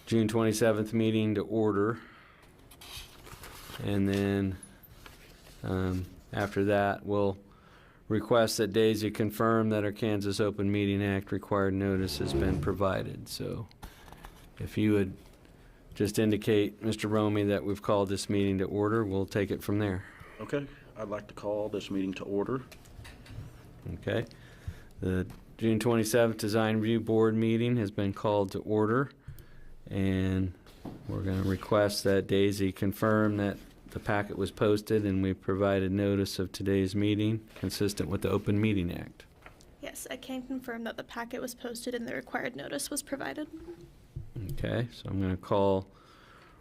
June 27th meeting to order. And then after that, we'll request that Daisy confirm that our Kansas Open Meeting Act required notice has been provided. So if you would just indicate, Mr. Romey, that we've called this meeting to order, we'll take it from there. Okay, I'd like to call this meeting to order. Okay. The June 27th Design Review Board meeting has been called to order, and we're going to request that Daisy confirm that the packet was posted and we provided notice of today's meeting consistent with the Open Meeting Act. Yes, I can confirm that the packet was posted and the required notice was provided. Okay, so I'm going to call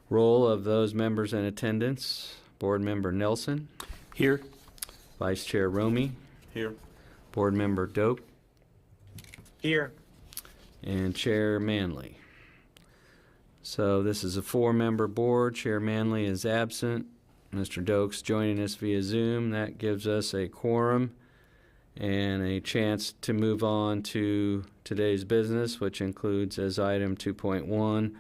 roll of those members in attendance. Board Member Nelson. Here. Vice Chair Romey. Here. Board Member Doak. Here. And Chair Manley. So this is a 4-member board. Chair Manley is absent. Mr. Doak's joining us via Zoom. That gives us a quorum and a chance to move on to today's business, which includes as item 2.1,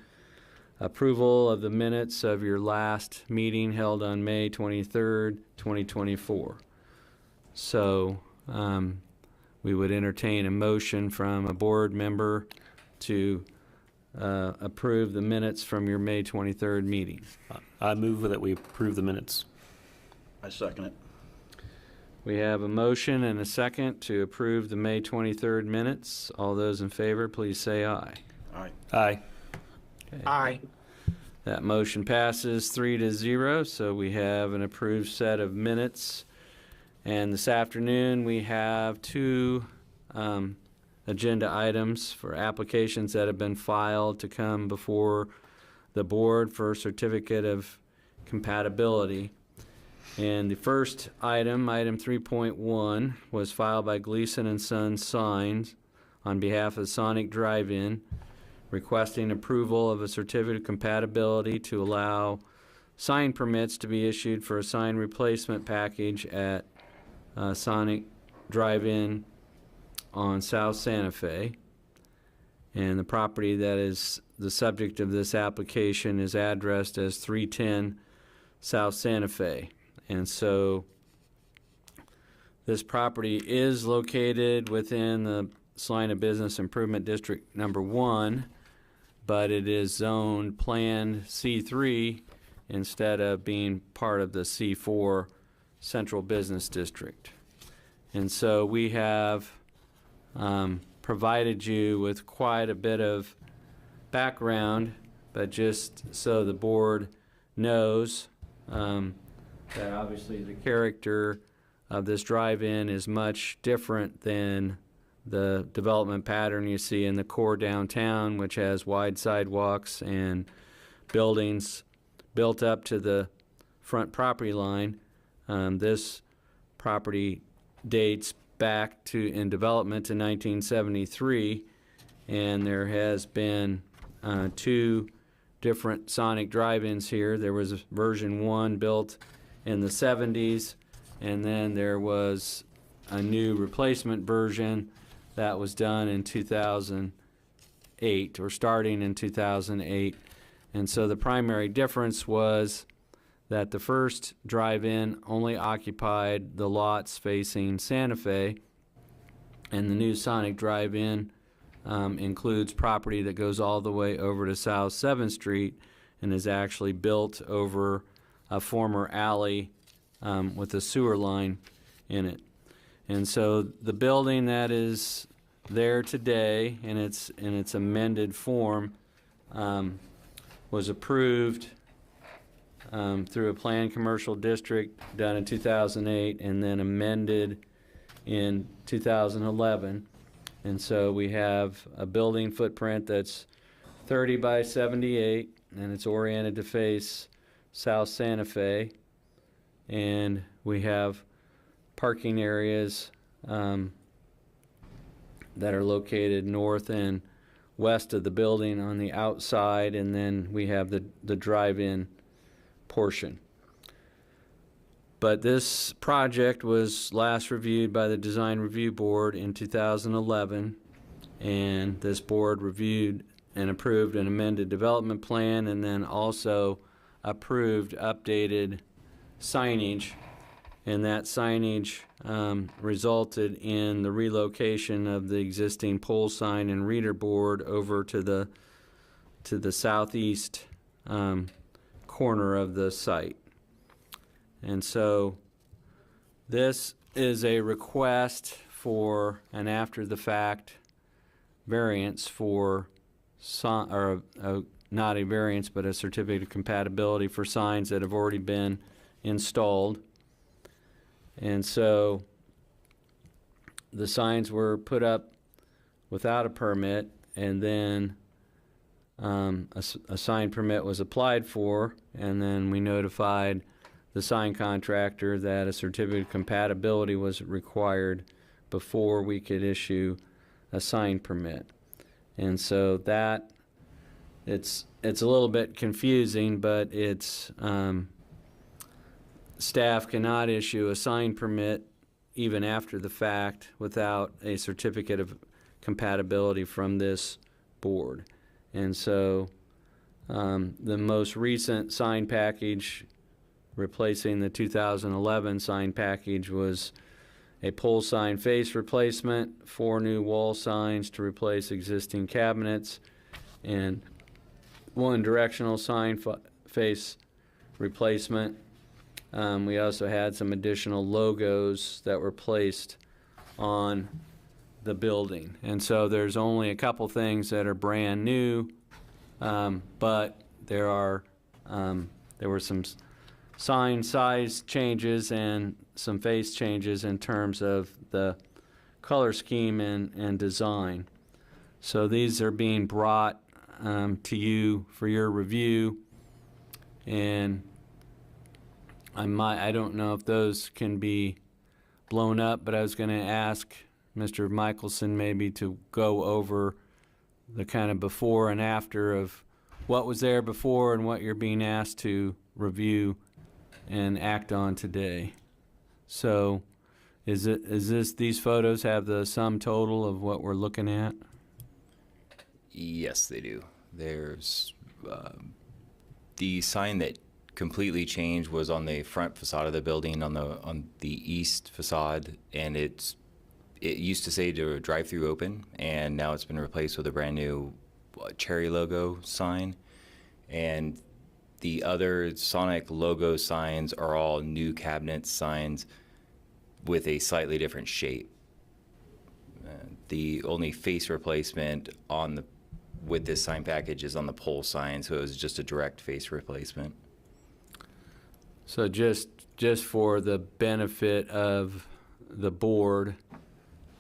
approval of the minutes of your last meeting held on May 23rd, 2024. So we would entertain a motion from a board member to approve the minutes from your May 23rd meeting. I move that we approve the minutes. I second it. We have a motion and a second to approve the May 23rd minutes. All those in favor, please say aye. Aye. Aye. Okay. Aye. That motion passes 3-0, so we have an approved set of minutes. And this afternoon we have two agenda items for applications that have been filed to come before the board for certificate of compatibility. And the first item, item 3.1, was filed by Gleason and Sons Signs on behalf of Sonic Drive-In, requesting approval of a certificate of compatibility to allow sign permits to be issued for a sign replacement package at Sonic Drive-In on South Santa Fe. And the property that is the subject of this application is addressed as 310 South Santa Fe. And so this property is located within the Salina Business Improvement District number 1, but it is zoned planned C3 instead of being part of the C4 Central Business District. And so we have provided you with quite a bit of background, but just so the board knows that obviously the character of this drive-in is much different than the development pattern you see in the core downtown, which has wide sidewalks and buildings built up to the front property line. This property dates back to in development to 1973, and there has been two different Sonic drive-ins here. There was version 1 built in the 70s, and then there was a new replacement version that was done in 2008, or starting in 2008. And so the primary difference was that the first drive-in only occupied the lots facing Santa Fe, and the new Sonic drive-in includes property that goes all the way over to South 7th Street and is actually built over a former alley with a sewer line in it. And so the building that is there today in its amended form was approved through a planned commercial district done in 2008 and then amended in 2011. And so we have a building footprint that's 30 by 78, and it's oriented to face South Santa Fe. And we have parking areas that are located north and west of the building on the outside, and then we have the drive-in portion. But this project was last reviewed by the Design Review Board in 2011, and this board reviewed and approved an amended development plan, and then also approved updated signage. And that signage resulted in the relocation of the existing pole sign and reader board over to the southeast corner of the site. And so this is a request for an after-the-fact variance for not a variance, but a certificate of compatibility for signs that have already been installed. And so the signs were put up without a permit, and then a sign permit was applied for, and then we notified the sign contractor that a certificate of compatibility was required before we could issue a sign permit. And so that it's a little bit confusing, but it's staff cannot issue a sign permit even after the fact without a certificate of compatibility from this board. And so the most recent sign package replacing the 2011 sign package was a pole sign face replacement, 4 new wall signs to replace existing cabinets, and 1 directional sign face replacement. We also had some additional logos that were placed on the building. And so there's only a couple things that are brand new, but there were some sign size changes and some face changes in terms of the color scheme and design. So these are being brought to you for your review, and I don't know if those can be blown up, but I was going to ask Mr. Michelson maybe to go over the kind of before and after of what was there before and what you're being asked to review and act on today. So these photos have the sum total of what we're looking at? Yes, they do. There's the sign that completely changed was on the front facade of the building on the east facade, and it used to say to drive-through open, and now it's been replaced with a brand new cherry logo sign. And the other Sonic logo signs are all new cabinet signs with a slightly different shape. The only face replacement with this sign package is on the pole sign, so it was just a direct face replacement. So just for the benefit of the board,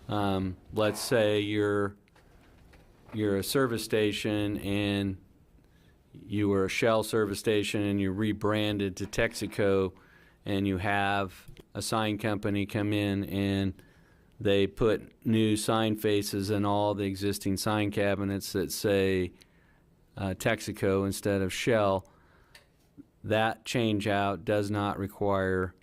let's say you're a service station and you were a Shell service station and you rebranded to Texaco, and you have a sign company come in and they put new sign faces in all the existing sign cabinets that say Texaco instead of Shell. That change out does not require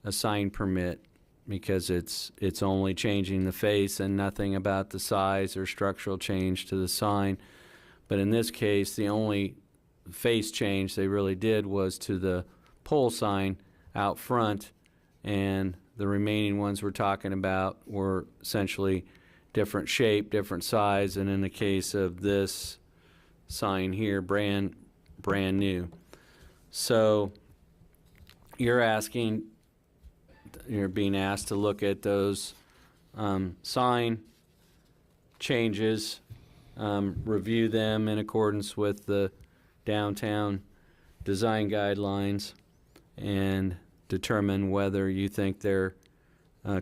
a sign permit because it's only changing the face and nothing about the size or structural change to the sign. But in this case, the only face change they really did was to the pole sign out front, and the remaining ones we're talking about were essentially different shape, different size, and in the case of this sign here, brand new. So you're being asked to look at those sign changes, review them in accordance with the downtown design guidelines, and determine whether you think they're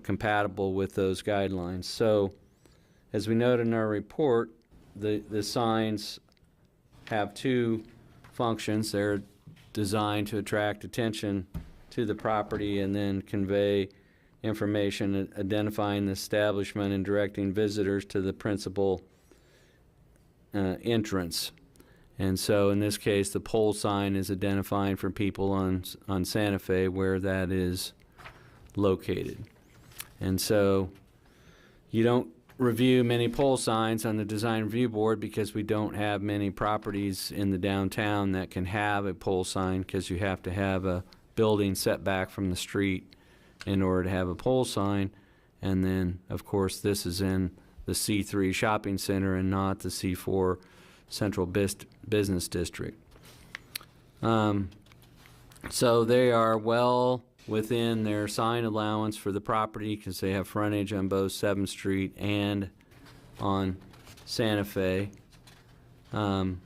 compatible with those guidelines. So as we note in our report, the signs have 2 functions. They're designed to attract attention to the property and then convey information identifying the establishment and directing visitors to the principal entrance. And so in this case, the pole sign is identifying for people on Santa Fe where that is located. And so you don't review many pole signs on the design review board because we don't have many properties in the downtown that can have a pole sign, because you have to have a building setback from the street in order to have a pole sign. And then, of course, this is in the C3 shopping center and not the C4 central business district. So they are well within their sign allowance for the property because they have frontage on both 7th Street and on Santa Fe. And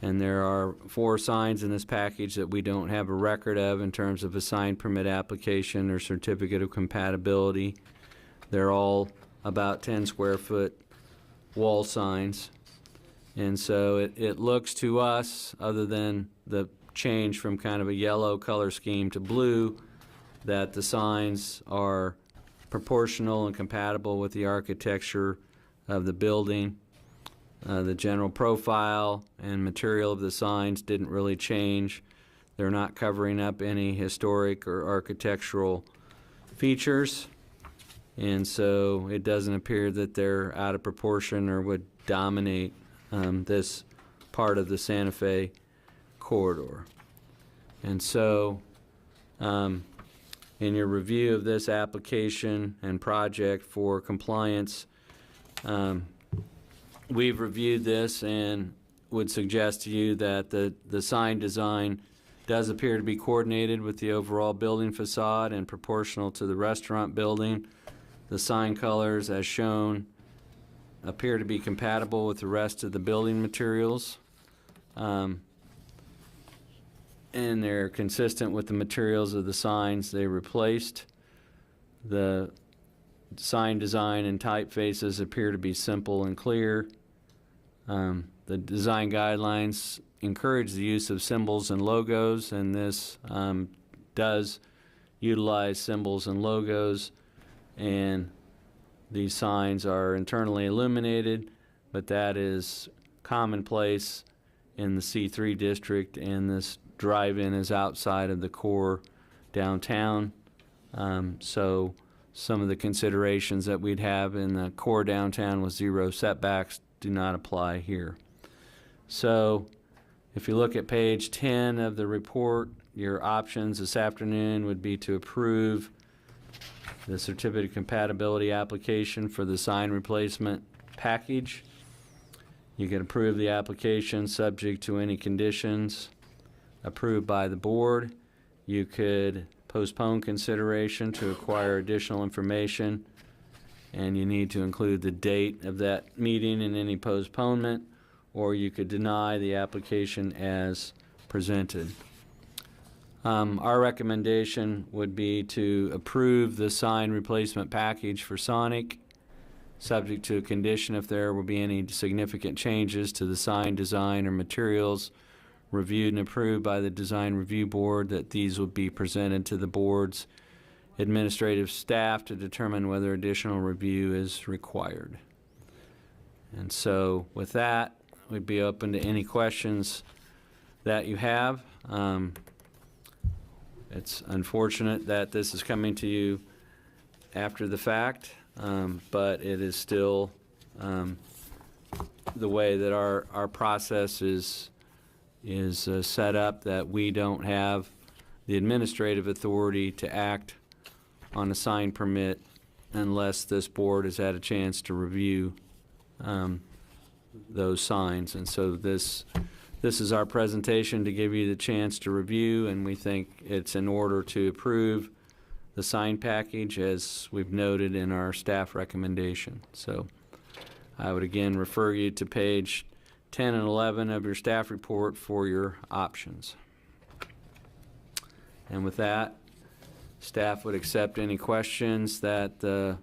there are 4 signs in this package that we don't have a record of in terms of a sign permit application or certificate of compatibility. They're all about 10 square foot wall signs. And so it looks to us, other than the change from kind of a yellow color scheme to blue, that the signs are proportional and compatible with the architecture of the building. The general profile and material of the signs didn't really change. They're not covering up any historic or architectural features. And so it doesn't appear that they're out of proportion or would dominate this part of the Santa Fe corridor. And so in your review of this application and project for compliance, we've reviewed this and would suggest to you that the sign design does appear to be coordinated with the overall building facade and proportional to the restaurant building. The sign colors, as shown, appear to be compatible with the rest of the building materials. And they're consistent with the materials of the signs they replaced. The sign design and typefaces appear to be simple and clear. The design guidelines encourage the use of symbols and logos, and this does utilize symbols and logos. And these signs are internally illuminated, but that is commonplace in the C3 district, and this drive-in is outside of the core downtown. So some of the considerations that we'd have in the core downtown with 0 setbacks do not apply here. So if you look at page 10 of the report, your options this afternoon would be to approve the certificate of compatibility application for the sign replacement package. You can approve the application subject to any conditions approved by the board. You could postpone consideration to acquire additional information, and you need to include the date of that meeting in any postponement, or you could deny the application as presented. Our recommendation would be to approve the sign replacement package for Sonic, subject to a condition if there will be any significant changes to the sign design or materials reviewed and approved by the Design Review Board, that these would be presented to the board's administrative staff to determine whether additional review is required. And so with that, we'd be open to any questions that you have. It's unfortunate that this is coming to you after the fact, but it is still the way that our process is set up, that we don't have the administrative authority to act on a sign permit unless this board has had a chance to review those signs. And so this is our presentation to give you the chance to review, and we think it's in order to approve the sign package as we've noted in our staff recommendation. So I would again refer you to page 10 and 11 of your staff report for your options. And with that, staff would accept any questions that the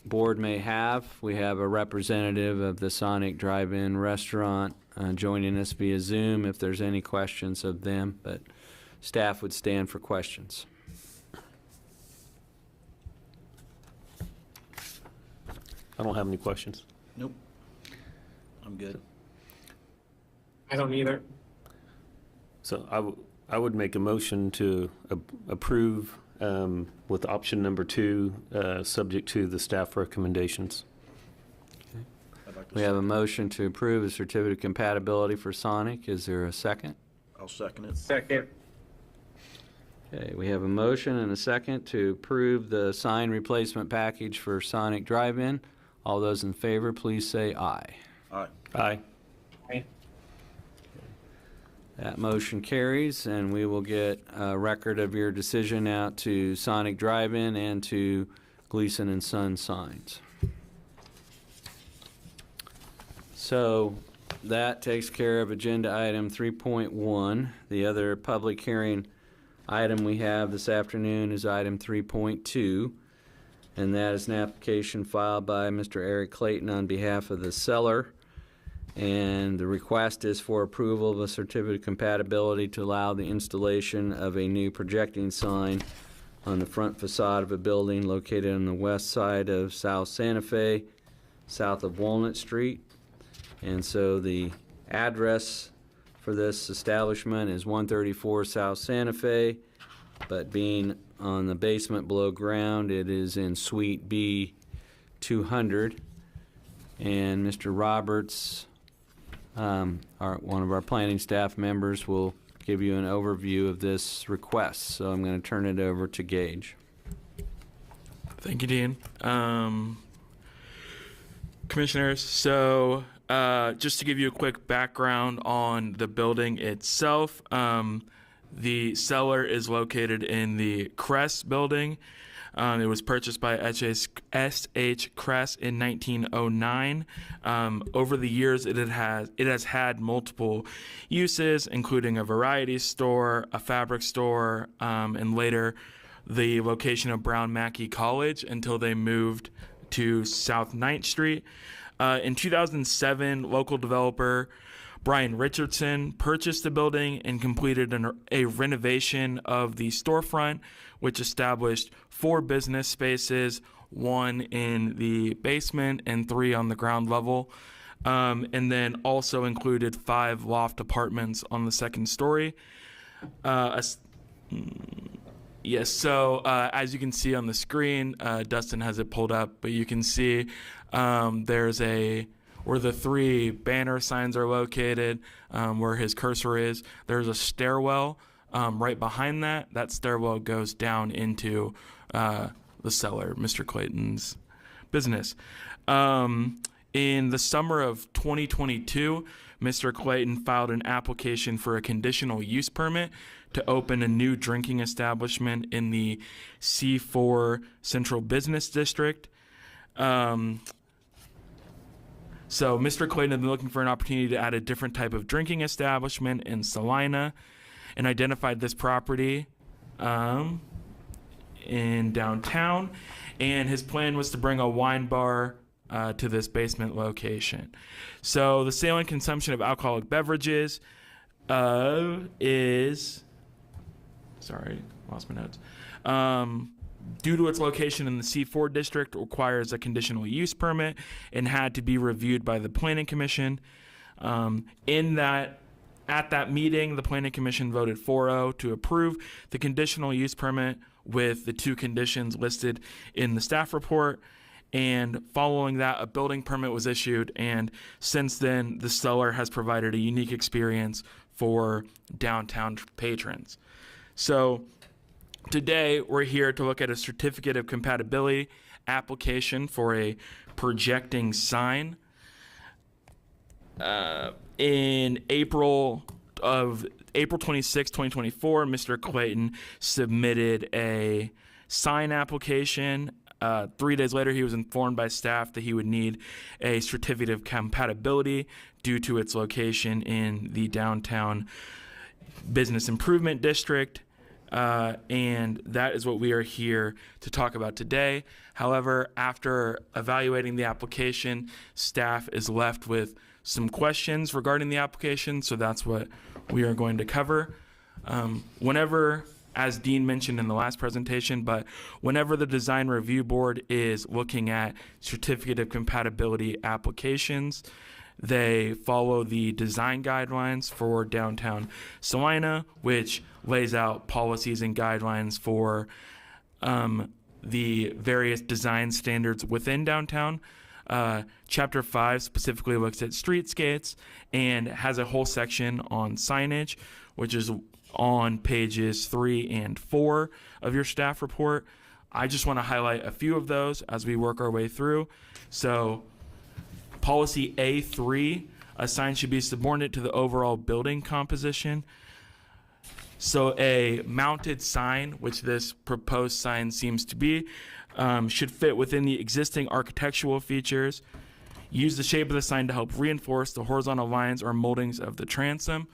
board may have. We have a representative of the Sonic Drive-In Restaurant joining us via Zoom if there's any questions of them, but staff would stand for questions. I don't have any questions. Nope. I'm good. I don't either. So I would make a motion to approve with option number 2, subject to the staff recommendations. I'd like to We have a second. motion to approve a certificate of compatibility for Sonic. Is there a second? I'll second it. Second. Okay, we have a motion and a second to approve the sign replacement package for Sonic Drive-In. All those in favor, please say aye. Aye. Aye. That motion carries, and we will get a record of your decision out to Sonic Drive-In and to Gleason and Son Signs. So that takes care of agenda item 3.1. The other public hearing item we have this afternoon is item 3.2, and that is an application filed by Mr. Eric Clayton on behalf of the seller. And the request is for approval of a certificate of compatibility to allow the installation of a new projecting sign on the front facade of a building located on the west side of South Santa Fe, south of Walnut Street. And so the address for this establishment is 134 South Santa Fe, but being on the basement below ground, it is in Suite B 200. And Mr. Roberts, one of our planning staff members, will give you an overview of this request. So I'm going to turn it over to Gage. Thank you, Dean. Commissioners, so just to give you a quick background on the building itself, the cellar is located in the Crest building. It was purchased by S.H. Crest in 1909. Over the years, it has had multiple uses, including a variety store, a fabric store, and later the location of Brown Mackie College until they moved to South 9th Street. In 2007, local developer Brian Richardson purchased the building and completed a renovation of the storefront, which established 4 business spaces, 1 in the basement and 3 on the ground level, and then also included 5 loft apartments on the second story. Yes, so as you can see on the screen, Dustin has it pulled up, but you can see there's where the 3 banner signs are located, where his cursor is, there's a stairwell right behind that. That stairwell goes down into the cellar, Mr. Clayton's business. In the summer of 2022, Mr. Clayton filed an application for a conditional use permit to open a new drinking establishment in the C4 Central Business District. So Mr. Clayton has been looking for an opportunity to add a different type of drinking establishment in Salina and identified this property in downtown. And his plan was to bring a wine bar to this basement location. So the sale and consumption of alcoholic beverages is... Sorry, lost my notes. Due to its location in the C4 district, requires a conditional use permit and had to be reviewed by the Planning Commission. At that meeting, the Planning Commission voted 4-0 to approve the conditional use permit with the 2 conditions listed in the staff report. And following that, a building permit was issued. And since then, the seller has provided a unique experience for downtown patrons. So today, we're here to look at a certificate of compatibility application for a projecting sign. In April 26, 2024, Mr. Clayton submitted a sign application. 3 days later, he was informed by staff that he would need a certificate of compatibility due to its location in the downtown business improvement district. And that is what we are here to talk about today. However, after evaluating the application, staff is left with some questions regarding the application, so that's what we are going to cover. Whenever, as Dean mentioned in the last presentation, but whenever the Design Review Board is looking at certificate of compatibility applications, they follow the design guidelines for downtown Salina, which lays out policies and guidelines for the various design standards within downtown. Chapter 5 specifically looks at streetscapes and has a whole section on signage, which is on pages 3 and 4 of your staff report. I just want to highlight a few of those as we work our way through. So, policy A3, a sign should be subordinate to the overall building composition. So a mounted sign, which this proposed sign seems to be, should fit within the existing architectural features. Use the shape of the sign to help reinforce the horizontal lines or moldings of the transom.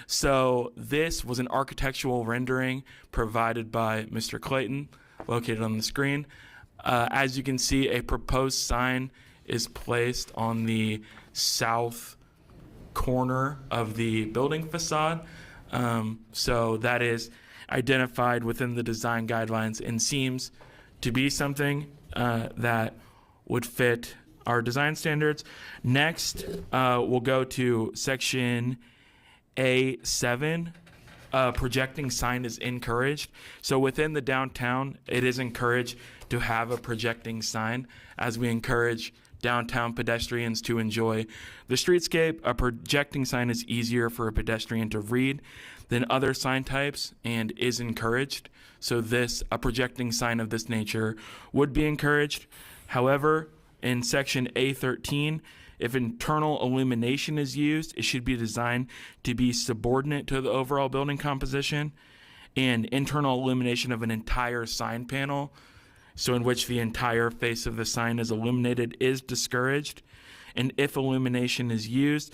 So this was an architectural rendering provided by Mr. Clayton, located on the screen. As you can see, a proposed sign is placed on the south corner of the building facade. So that is identified within the design guidelines and seems to be something that would fit our design standards. Next, we'll go to section A7. Projecting sign is encouraged. So within the downtown, it is encouraged to have a projecting sign as we encourage downtown pedestrians to enjoy the streetscape. A projecting sign is easier for a pedestrian to read than other sign types and is encouraged. So a projecting sign of this nature would be encouraged. However, in section A13, if internal illumination is used, it should be designed to be subordinate to the overall building composition, and internal illumination of an entire sign panel, so in which the entire face of the sign is illuminated, is discouraged. And if illumination is used,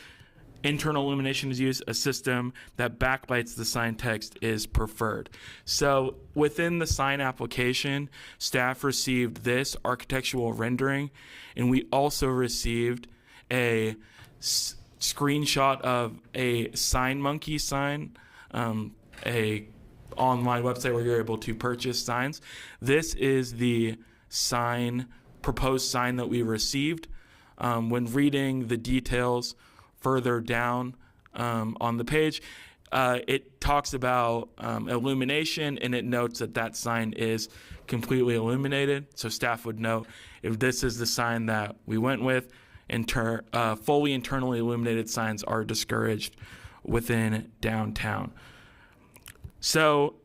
internal illumination is used, a system that backlights the sign text is preferred. So within the sign application, staff received this architectural rendering, and we also received a screenshot of a SignMonkey sign, a online website where you're able to purchase signs. This is the proposed sign that we received. When reading the details further down on the page, it talks about illumination, and it notes that sign is completely illuminated. So staff would note if this is the sign that we went with, fully internally illuminated signs are discouraged within downtown. So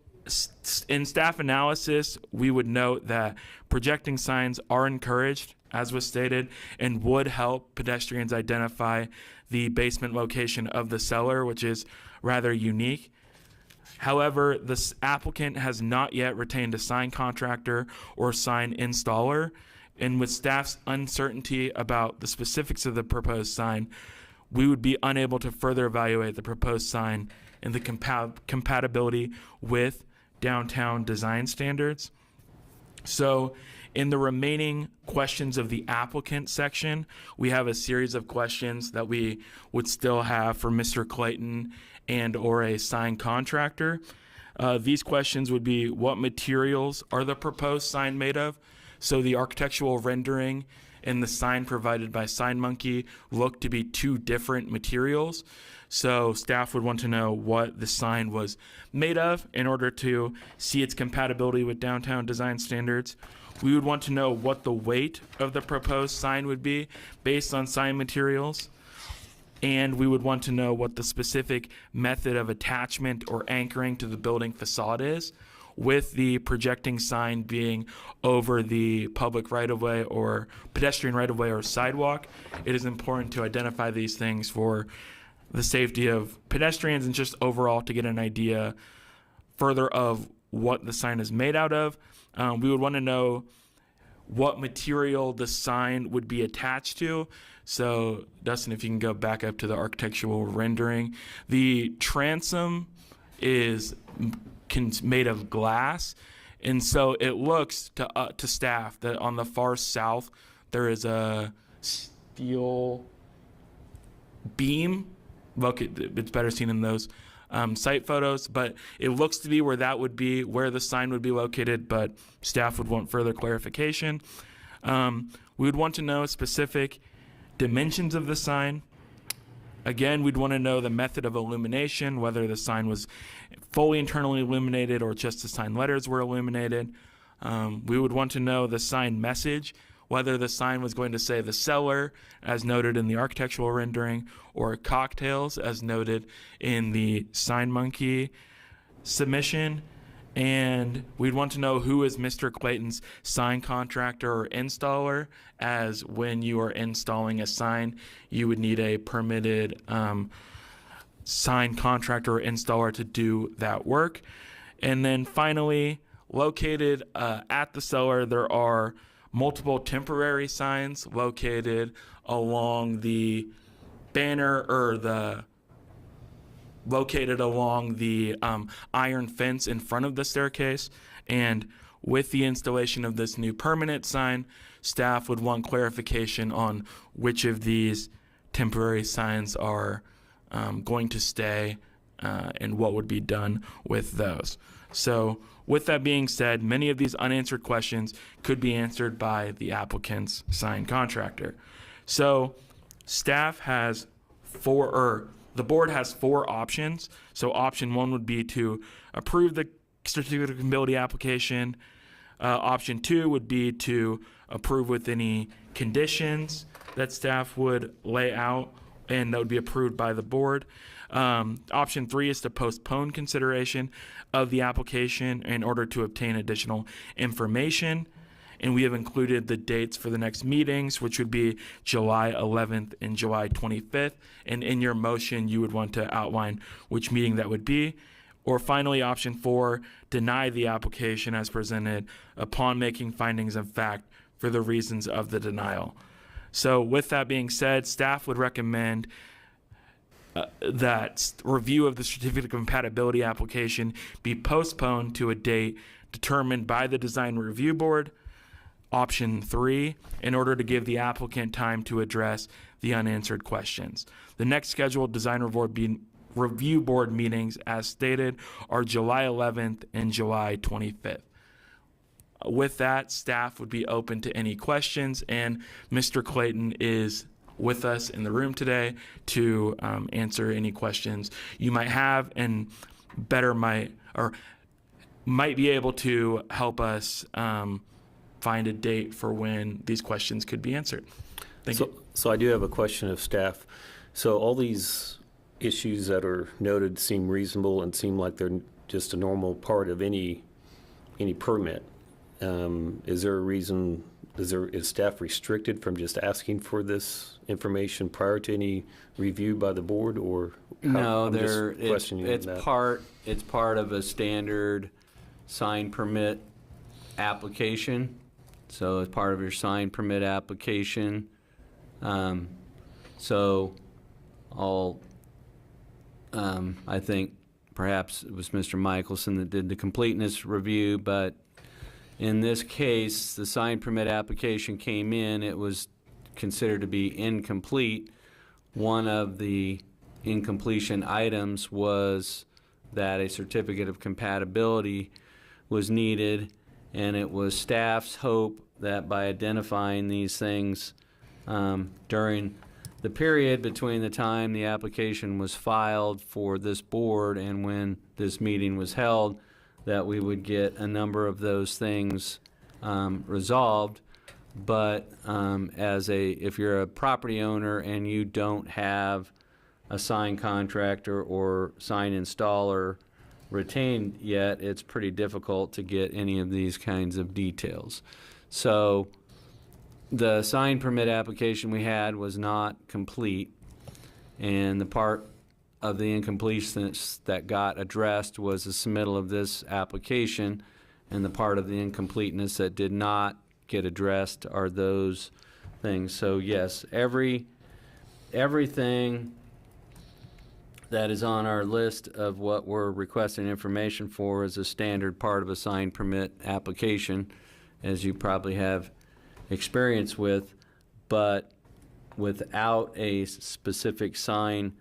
in staff analysis, we would note that projecting signs are encouraged, as was stated, and would help pedestrians identify the basement location of the cellar, which is rather unique. However, the applicant has not yet retained a sign contractor or sign installer, and with staff's uncertainty about the specifics of the proposed sign, we would be unable to further evaluate the proposed sign and the compatibility with downtown design standards. So in the remaining questions of the applicant section, we have a series of questions that we would still have for Mr. Clayton and or a sign contractor. These questions would be, what materials are the proposed sign made of? So the architectural rendering and the sign provided by SignMonkey look to be two different materials. So staff would want to know what the sign was made of in order to see its compatibility with downtown design standards. We would want to know what the weight of the proposed sign would be based on sign materials. And we would want to know what the specific method of attachment or anchoring to the building facade is, with the projecting sign being over the public right-of-way or pedestrian right-of-way or sidewalk. It is important to identify these things for the safety of pedestrians and just overall to get an idea further of what the sign is made out of. We would want to know what material the sign would be attached to. So, Dustin, if you can go back up to the architectural rendering. The transom is made of glass, and so it looks to staff that on the far south there is a steel beam. Look, it's better seen in those site photos, but it looks to be where that would be, where the sign would be located, but staff would want further clarification. We would want to know specific dimensions of the sign. Again, we'd want to know the method of illumination, whether the sign was fully internally illuminated or just the sign letters were illuminated. We would want to know the sign message, whether the sign was going to say the cellar, as noted in the architectural rendering, or cocktails, as noted in the Sign Monkey submission. And we'd want to know who is Mr. Clayton's sign contractor or installer, as when you are installing a sign, you would need a permitted sign contractor or installer to do that work. And then finally, located at the cellar, there are multiple temporary signs located along the banner located along the iron fence in front of the staircase. And with the installation of this new permanent sign, staff would want clarification on which of these temporary signs are going to stay and what would be done with those. So with that being said, many of these unanswered questions could be answered by the applicant's sign contractor. So staff has the board has 4 options. So option 1 would be to approve the certificate of compatibility application. Option 2 would be to approve with any conditions that staff would lay out, and that would be approved by the board. Option 3 is to postpone consideration of the application in order to obtain additional information. And we have included the dates for the next meetings, which would be July 11th and July 25th. And in your motion, you would want to outline which meeting that would be. Or finally, option 4, deny the application as presented upon making findings of fact for the reasons of the denial. So with that being said, staff would recommend that review of the certificate of compatibility application be postponed to a date determined by the design review board. Option 3, in order to give the applicant time to address the unanswered questions. The next scheduled design review board meetings, as stated, are July 11th and July 25th. With that, staff would be open to any questions, and Mr. Clayton is with us in the room today to answer any questions you might have, and might be able to help us find a date for when these questions could be answered. Thank you. So I do have a question of staff. So all these issues that are noted seem reasonable and seem like they're just a normal part of any permit. Is there a reason? Is staff restricted from just asking for this information prior to any review by the board, or No, I'm just questioning it's that. part of a standard sign permit application. So it's part of your sign permit application. So I think perhaps it was Mr. Michelson that did the completeness review, but in this case, the sign permit application came in, it was considered to be incomplete. One of the incompletion items was that a certificate of compatibility was needed, and it was staff's hope that by identifying these things during the period between the time the application was filed for this board and when this meeting was held, that we would get a number of those things resolved. But if you're a property owner and you don't have a sign contractor or sign installer retained yet, it's pretty difficult to get any of these kinds of details. So the sign permit application we had was not complete, and the part of the incompleteness that got addressed was the submittal of this application, and the part of the incompleteness that did not get addressed are those things. So yes, everything that is on our list of what we're requesting information for is a standard part of a sign permit application, as you probably have experience with, but without a specific sign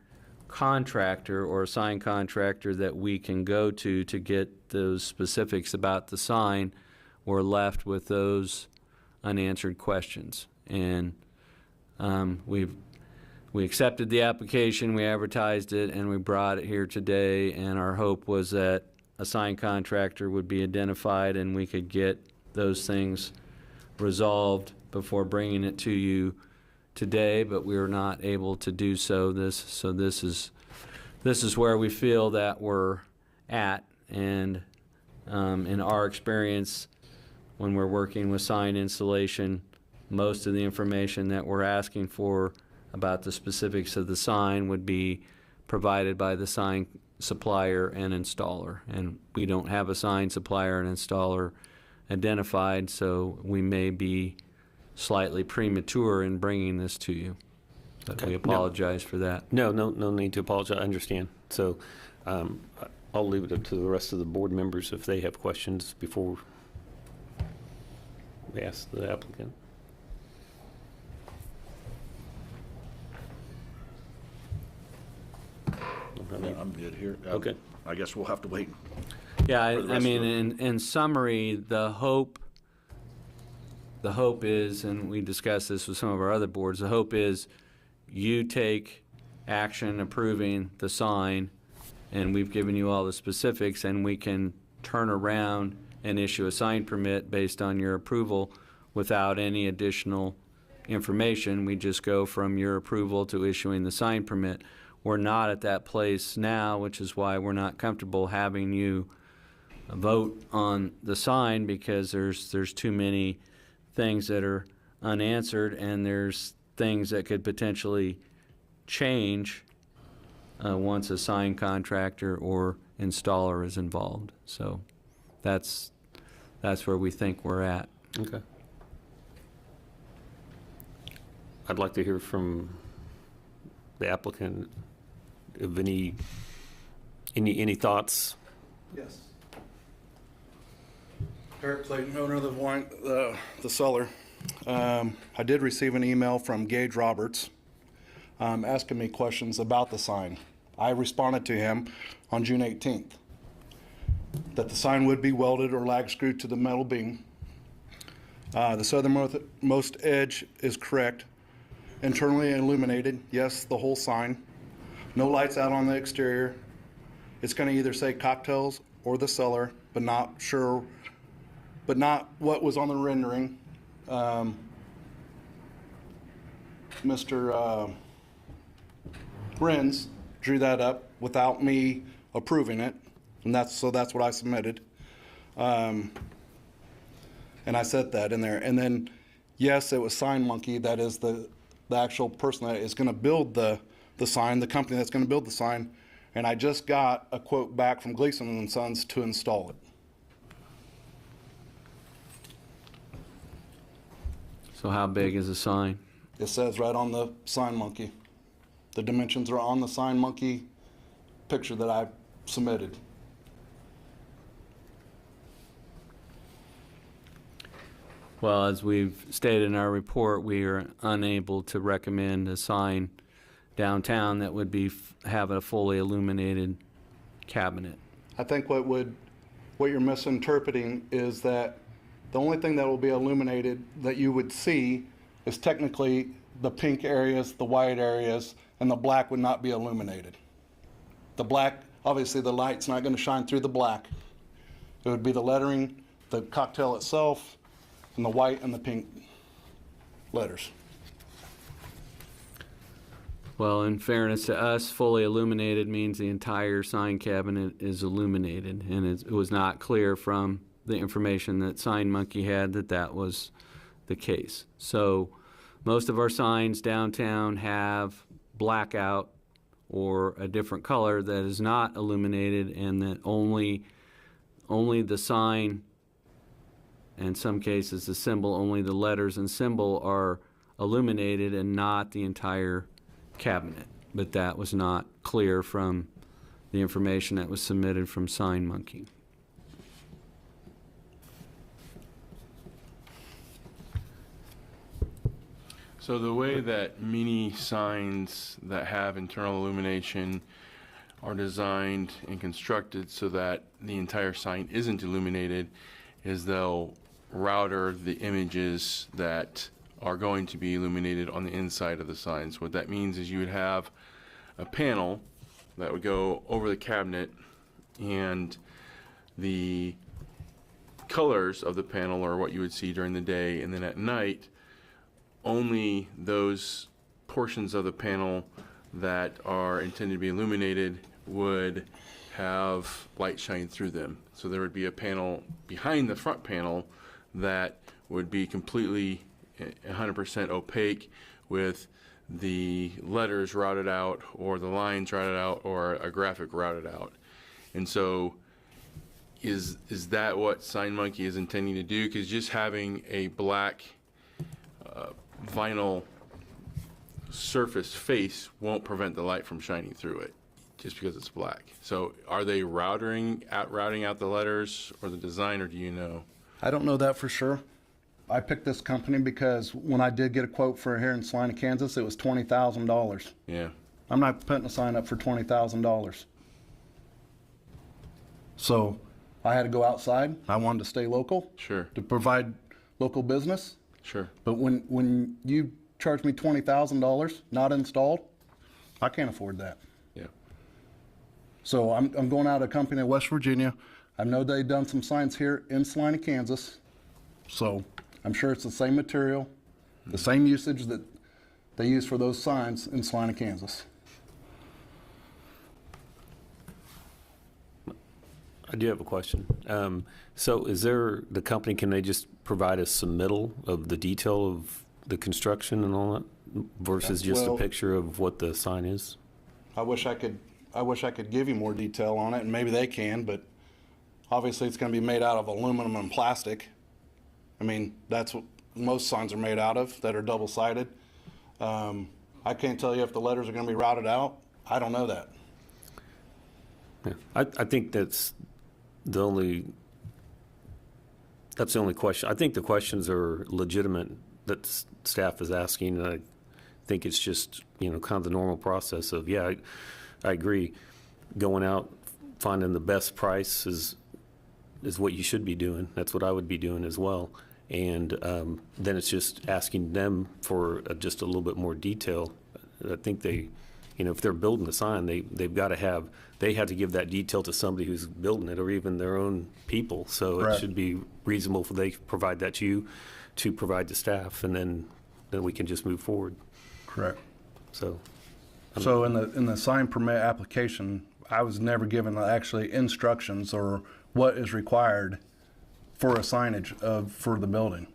contractor or a sign contractor that we can go to get those specifics about the sign, we're left with those unanswered questions. And we accepted the application, we advertised it, and we brought it here today, and our hope was that a sign contractor would be identified and we could get those things resolved before bringing it to you today, but we were not able to do so. This is where we feel that we're at, and in our experience, when we're working with sign installation, most of the information that we're asking for about the specifics of the sign would be provided by the sign supplier and installer. And we don't have a sign supplier and installer identified, so we may be slightly premature in bringing this to you. But Okay. we apologize for that. No need to apologize. I understand. So I'll leave it up to the rest of the board members if they have questions before we ask the applicant. Yeah, I'm good here. Okay. I guess we'll have to wait. Yeah, For the I rest mean, of in summary, the hope is, and we discussed this with some of our other boards, the hope is you take action approving the sign, and we've given you all the specifics, and we can turn around and issue a sign permit based on your approval without any additional information. We just go from your approval to issuing the sign permit. We're not at that place now, which is why we're not comfortable having you vote on the sign, because there's too many things that are unanswered, and there's things that could potentially change once a sign contractor or installer is involved. So that's where we think we're at. Okay. I'd like to hear from the applicant of any thoughts. Yes. Eric Clayton, owner of the wine, the cellar. I did receive an email from Gage Roberts asking me questions about the sign. I responded to him on June 18th that the sign would be welded or lag screwed to the metal beam. The southernmost edge is correct. Internally illuminated, yes, the whole sign. No lights out on the exterior. It's going to either say cocktails or the cellar, but not sure, but not what was on the rendering. Mr. Renz drew that up without me approving it, and that's what I submitted. And I said that in there. And then, yes, it was Sign Monkey. That is the actual person that is going to build the sign, the company that's going to build the sign. And I just got a quote back from Gleason and Sons to install it. So how big is the sign? It says right on the Sign Monkey. The dimensions are on the Sign Monkey picture that I submitted. Well, as we've stated in our report, we are unable to recommend a sign downtown that would be have a fully illuminated cabinet. I think what you're misinterpreting is that the only thing that will be illuminated that you would see is technically the pink areas, the white areas, and the black would not be illuminated. The black, obviously the light's not going to shine through the black. It would be the lettering, the cocktail itself, and the white and the pink letters. Well, in fairness to us, fully illuminated means the entire sign cabinet is illuminated, and it was not clear from the information that Sign Monkey had that was the case. So most of our signs downtown have blackout or a different color that is not illuminated, and that only the sign, in some cases the symbol, only the letters and symbol are illuminated and not the entire cabinet. But that was not clear from the information that was submitted from Sign Monkey. So the way that mini signs that have internal illumination are designed and constructed so that the entire sign isn't illuminated is they'll router the images that are going to be illuminated on the inside of the signs. What that means is you would have a panel that would go over the cabinet, and the colors of the panel are what you would see during the day, and then at night, only those portions of the panel that are intended to be illuminated would have light shine through them. So there would be a panel behind the front panel that would be completely 100% opaque with the letters routed out or the lines routed out or a graphic routed out. And so is that what SignMonkey is intending to do? Because just having a black vinyl surface face won't prevent the light from shining through it just because it's black. So are they routing out the letters or the design, or do you know? I don't know that for sure. I picked this company because when I did get a quote for here in Salina, Kansas, it was $20,000. Yeah. I'm not putting a sign up for $20,000. So I had to go outside. I wanted to stay local. Sure. To provide local business. Sure. But when you charge me $20,000 not installed, I can't afford that. Yeah. So I'm going out to a company in West Virginia. I know they've done some signs here in Salina, Kansas. So I'm sure it's the same material, the same usage that they use for those signs in Salina, Kansas. I do have a question. So is there, the company, can they just provide a submittal of the detail of the construction and all that versus just a Well- picture of what the sign is? I wish I could give you more detail on it, and maybe they can, but obviously it's going to be made out of aluminum and plastic. I mean, that's what most signs are made out of that are double-sided. I can't tell you if the letters are going to be routed out. I don't know that. Yeah. I think that's the only question. I think the questions are legitimate that staff is asking. And I think it's just, kind of the normal process of, I agree. Going out, finding the best price is what you should be doing. That's what I would be doing as well. And then it's just asking them for just a little bit more detail. I think they, if they're building the sign, they've got to have, they have to give that detail to somebody who's building it or even their own people. So Right. It should be reasonable for they provide that to you to provide to staff, and then we can just move forward. Correct. So So in the sign permit application, I was never given actually instructions or what is required for a signage for the building.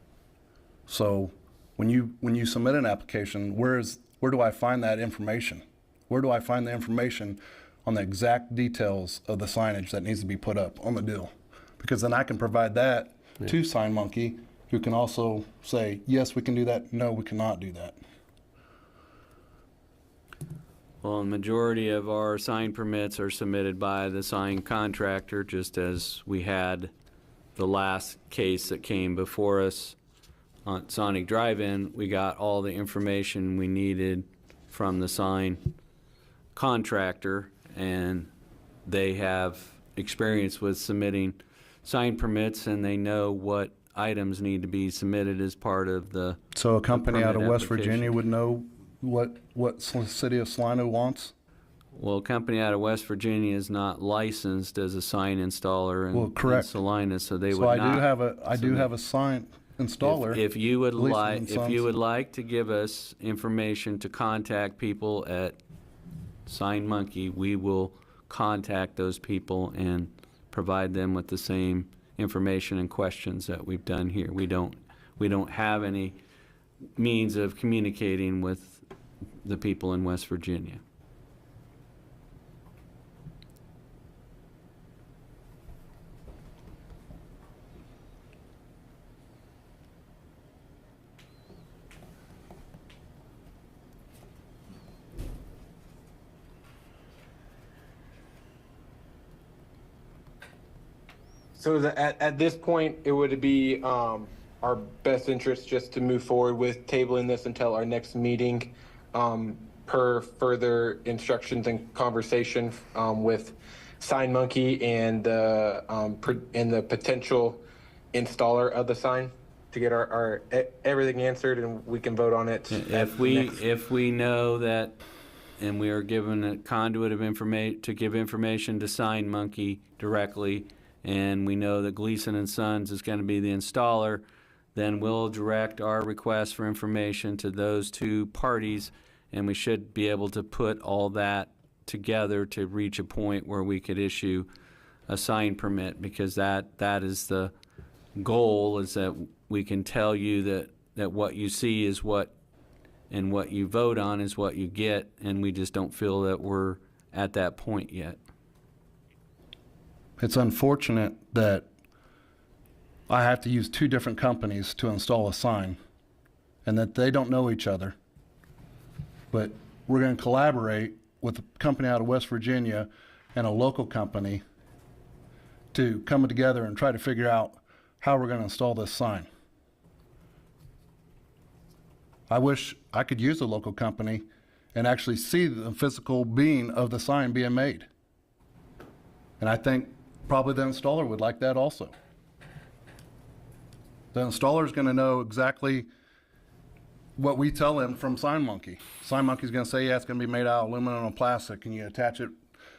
So when you submit an application, where do I find that information? Where do I find the information on the exact details of the signage that needs to be put up on the deal? Because then I can provide that to SignMonkey, who can also say, yes, we can do that. No, we cannot do that. Well, the majority of our sign permits are submitted by the sign contractor, just as we had the last case that came before us on Sonic Drive-In. We got all the information we needed from the sign contractor, and they have experience with submitting sign permits, and they know what items need to be submitted as part of the So a company out of permit West application. Virginia would know what city of Salina wants? Well, a company out of West Virginia is not licensed as a sign installer in, Well, correct. in Salina, so they So would I not. do have a sign installer. If you would Gleason like, and if Sons. you would like to give us information to contact people at SignMonkey, we will contact those people and provide them with the same information and questions that we've done here. We don't have any means of communicating with the people in West Virginia. So at this point, it would be our best interest just to move forward with tabling this until our next meeting, per further instructions and conversation with SignMonkey and the potential installer of the sign to get our everything answered, and we can vote on it. If we know that, and we are given a conduit of information to give information to SignMonkey directly, and we know that Gleason and Sons is going to be the installer, then we'll direct our request for information to those two parties, and we should be able to put all that together to reach a point where we could issue a sign permit, because that is the goal, is that we can tell you that what you see is what, and what you vote on is what you get, and we just don't feel that we're at that point yet. It's unfortunate that I have to use two different companies to install a sign and that they don't know each other. But we're going to collaborate with a company out of West Virginia and a local company to come together and try to figure out how we're going to install this sign. I wish I could use a local company and actually see the physical being of the sign being made. And I think probably the installer would like that also. The installer is going to know exactly what we tell him from SignMonkey. SignMonkey is going to say, yeah, it's going to be made out of aluminum and plastic, and you attach it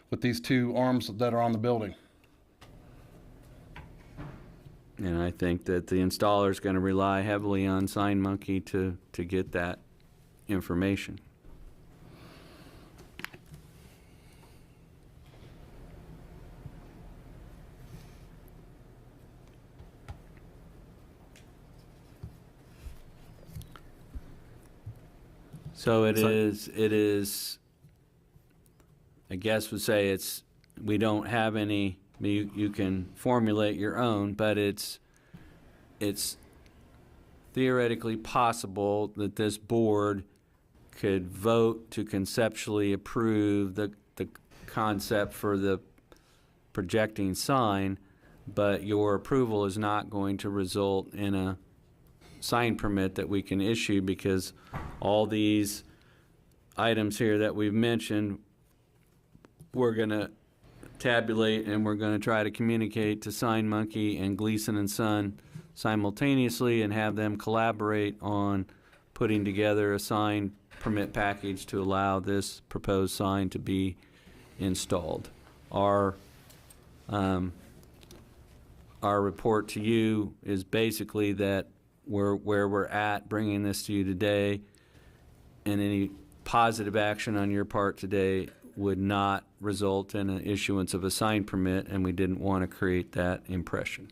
with these two arms that are on the building. And I think that the installer is going to rely heavily on SignMonkey to get that information. So it is, I guess would say it's, we don't have any, you can formulate your own, but it's theoretically possible that this board could vote to conceptually approve the concept for the projecting sign, but your approval is not going to result in a sign permit that we can issue, because all these items here that we've mentioned, we're going to tabulate and we're going to try to communicate to SignMonkey and Gleason and Son simultaneously and have them collaborate on putting together a sign permit package to allow this proposed sign to be installed. Our report to you is basically that where we're at bringing this to you today, and any positive action on your part today would not result in an issuance of a sign permit, and we didn't want to create that impression.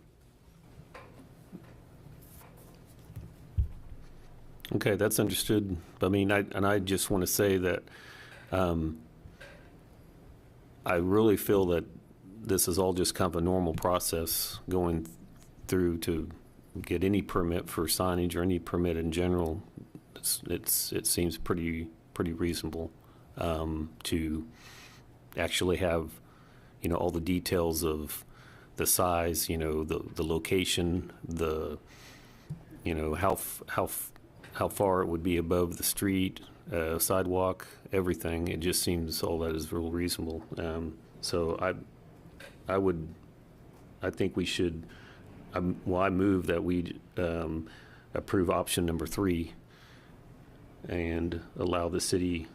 Okay, that's understood. I mean, I just want to say that I really feel that this is all just kind of a normal process going through to get any permit for signage or any permit in general. It seems pretty reasonable to actually have, all the details of the size, the location, how far it would be above the street, sidewalk, everything. It just seems all that is real reasonable. So I think we should. I move that we approve option number 3 and allow the city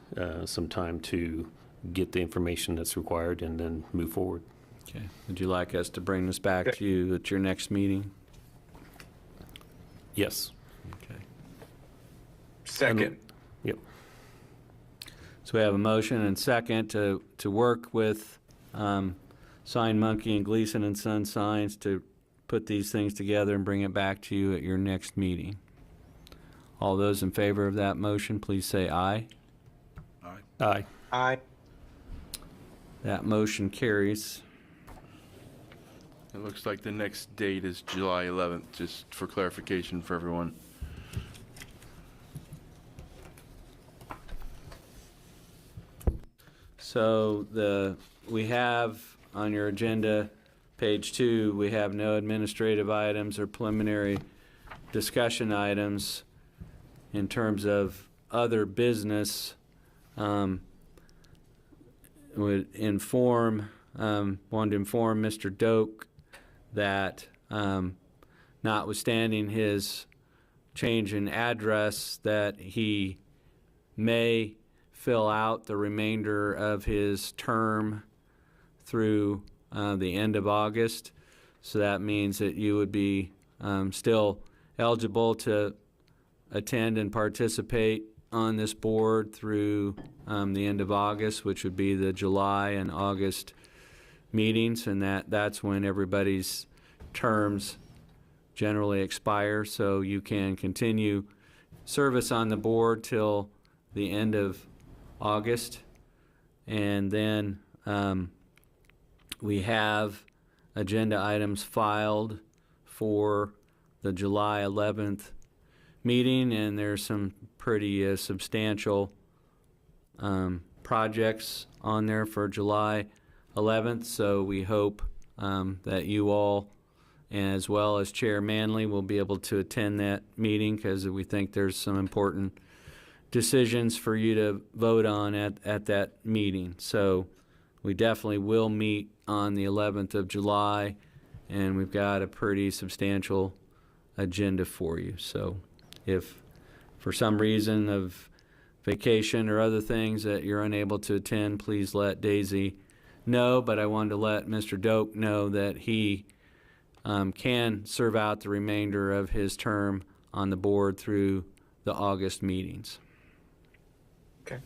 some time to get the information that's required and then move forward. Okay. Would you like us to bring this back to you at your next meeting? Yes. Okay. Second. Yep. So we have a motion and second to work with SignMonkey and Gleason and Son Signs to put these things together and bring it back to you at your next meeting. All those in favor of that motion, please say aye. Aye. Aye. Aye. That motion carries. It looks like the next date is July 11th, just for clarification for everyone. So we have on your agenda, page 2, we have no administrative items or preliminary discussion items. In terms of other business, would wanted to inform Mr. Doak that notwithstanding his change in address, that he may fill out the remainder of his term through the end of August. So that means that you would be still eligible to attend and participate on this board through the end of August, which would be the July and August meetings, and that's when everybody's terms generally expire. So you can continue service on the board till the end of August, and then we have agenda items filed for the July 11th meeting, and there's some pretty substantial projects on there for July 11th, so we hope that you all, as well as Chair Manley, will be able to attend that meeting, because we think there's some important decisions for you to vote on at that meeting. So we definitely will meet on the 11th of July, and we've got a pretty substantial agenda for you. So if for some reason of vacation or other things that you're unable to attend, please let Daisy know. But I wanted to let Mr. Doak know that he can serve out the remainder of his term on the board through the August meetings. Okay.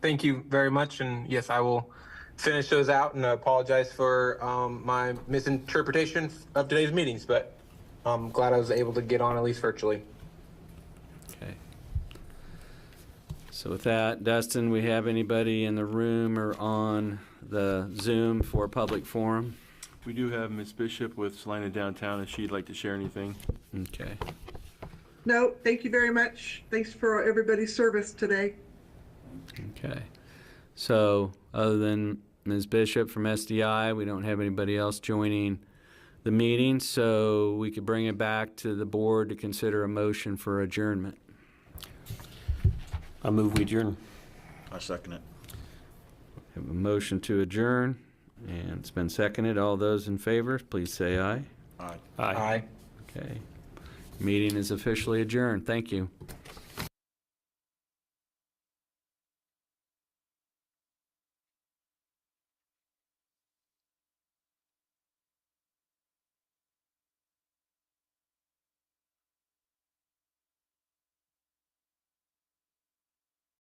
Thank you very much. And yes, I will finish those out, and I apologize for my misinterpretation of today's meetings, but I'm glad I was able to get on at least virtually. Okay. So with that, Dustin, we have anybody in the room or on the Zoom for public forum? We do have Ms. Bishop with Salina Downtown, if she'd like to share anything. Okay. No, thank you very much. Thanks for everybody's service today. Okay. So other than Ms. Bishop from SDI, we don't have anybody else joining the meeting, so we could bring it back to the board to consider a motion for adjournment. I move we adjourn. I second it. Have a motion to adjourn, and it's been seconded. All those in favor, please say aye. Aye. Aye. Okay. Meeting is officially adjourned. Thank you.